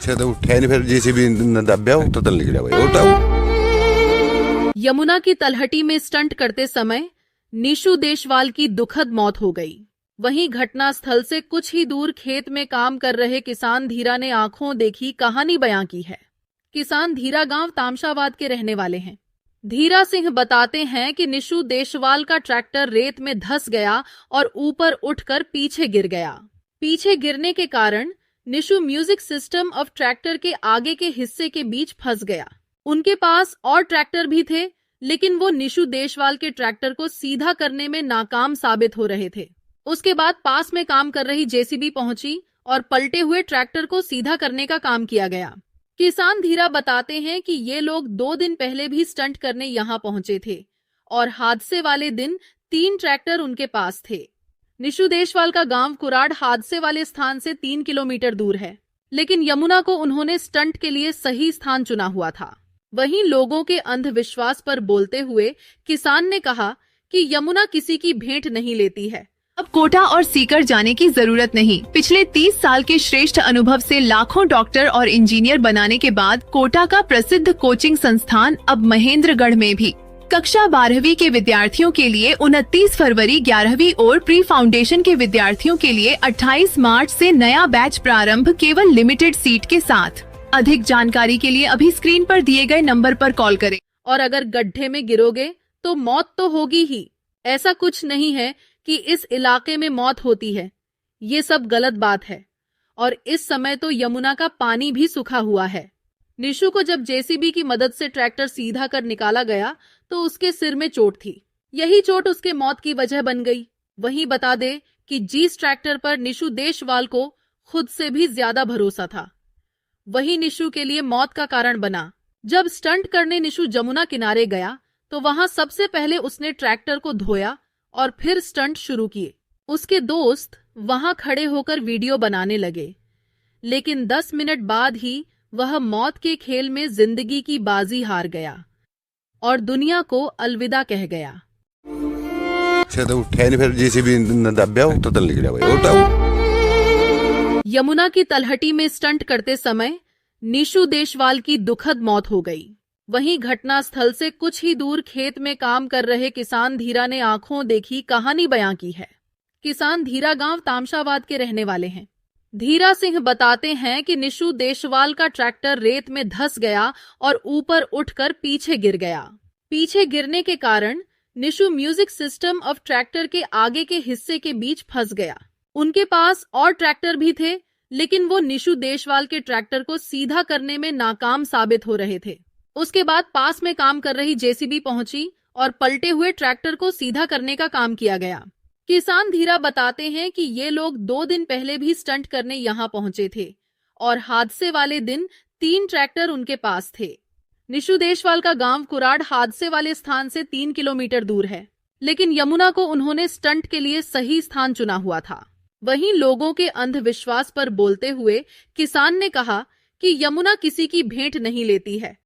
तो उठा नहीं, फिर जेसीबी दब्या तो तल निकला भाई उठाओ। यमुना की तलहटी में स्टंट करते समय निशु देशवाल की दुखद मौत हो गई। वहीं घटना स्थल से कुछ ही दूर खेत में काम कर रहे किसान धीरा ने आंखों देखी कहानी बयां की है। किसान धीरा गांव तामशाबाद के रहने वाले हैं। धीरा सिंह बताते हैं कि निशु देशवाल का ट्रैक्टर रेत में धंस गया और ऊपर उठकर पीछे गिर गया। पीछे गिरने के कारण Nishu music system of tractor के आगे के हिस्से के बीच फंस गया। उनके पास और ट्रैक्टर भी थे, लेकिन वो निशु देशवाल के ट्रैक्टर को सीधा करने में नाकाम साबित हो रहे थे। उसके बाद पास में काम कर रही जेसीबी पहुंची और पलटे हुए ट्रैक्टर को सीधा करने का काम किया गया। किसान धीरा बताते हैं कि ये लोग 2 दिन पहले भी स्टंट करने यहां पहुंचे थे और हादसे वाले दिन 3 ट्रैक्टर उनके पास थे। निशु देशवाल का गांव कुराड़ हादसे वाले स्थान से 3 किलोमीटर दूर है, लेकिन यमुना को उन्होंने स्टंट के लिए सही स्थान चुना हुआ था। वहीं लोगों के अंधविश्वास पर बोलते हुए किसान ने कहा कि यमुना किसी की भेंट नहीं लेती है। अब कोटा और सीकर जाने की जरूरत नहीं। पिछले 30 साल के श्रेष्ठ अनुभव से लाखों डॉक्टर और इंजीनियर बनाने के बाद कोटा का प्रसिद्ध कोचिंग संस्थान अब महेंद्रगढ़ में भी कक्षा 12वीं के विद्यार्थियों के लिए 29 फरवरी 11वीं और प्री फाउंडेशन के विद्यार्थियों के लिए 28 मार्च से नया बैच प्रारंभ, केवल लिमिटेड सीट के साथ। अधिक जानकारी के लिए अभी स्क्रीन पर दिए गए नंबर पर कॉल करें। और अगर गड्ढे में गिरोगे तो मौत तो होगी ही। ऐसा कुछ नहीं है कि इस इलाके में मौत होती है, ये सब गलत बात है। और इस समय तो यमुना का पानी भी सूखा हुआ है। निशु को जब जेसीबी की मदद से ट्रैक्टर सीधा कर निकाला गया तो उसके सिर में चोट थी। यही चोट उसके मौत की वजह बन गई। वहीं बता दे कि जिस ट्रैक्टर पर निशु देशवाल को खुद से भी ज्यादा भरोसा था, वही निशु के लिए मौत का कारण बना। जब स्टंट करने निशु जमुना किनारे गया तो वहां सबसे पहले उसने ट्रैक्टर को धोया और फिर स्टंट शुरू किए। उसके दोस्त वहां खड़े होकर वीडियो बनाने लगे, लेकिन 10 मिनट बाद ही वह मौत के खेल में जिंदगी की बाजी हार गया और दुनिया को अलविदा कह गया। तो उठा नहीं, फिर जेसीबी दब्या तो तल निकला भाई उठाओ। यमुना की तलहटी में स्टंट करते समय निशु देशवाल की दुखद मौत हो गई। वहीं घटना स्थल से कुछ ही दूर खेत में काम कर रहे किसान धीरा ने आंखों देखी कहानी बयां की है। किसान धीरा गांव तामशाबाद के रहने वाले हैं। धीरा सिंह बताते हैं कि निशु देशवाल का ट्रैक्टर रेत में धंस गया और ऊपर उठकर पीछे गिर गया। पीछे गिरने के कारण Nishu music system of tractor के आगे के हिस्से के बीच फंस गया। उनके पास और ट्रैक्टर भी थे, लेकिन वो निशु देशवाल के ट्रैक्टर को सीधा करने में नाकाम साबित हो रहे थे। उसके बाद पास में काम कर रही जेसीबी पहुंची और पलटे हुए ट्रैक्टर को सीधा करने का काम किया गया। किसान धीरा बताते हैं कि ये लोग 2 दिन पहले भी स्टंट करने यहां पहुंचे थे और हादसे वाले दिन 3 ट्रैक्टर उनके पास थे। निशु देशवाल का गांव कुराड़ हादसे वाले स्थान से 3 किलोमीटर दूर है, लेकिन यमुना को उन्होंने स्टंट के लिए सही स्थान चुना हुआ था। वहीं लोगों के अंधविश्वास पर बोलते हुए किसान ने कहा कि यमुना किसी की भेंट नहीं लेती है।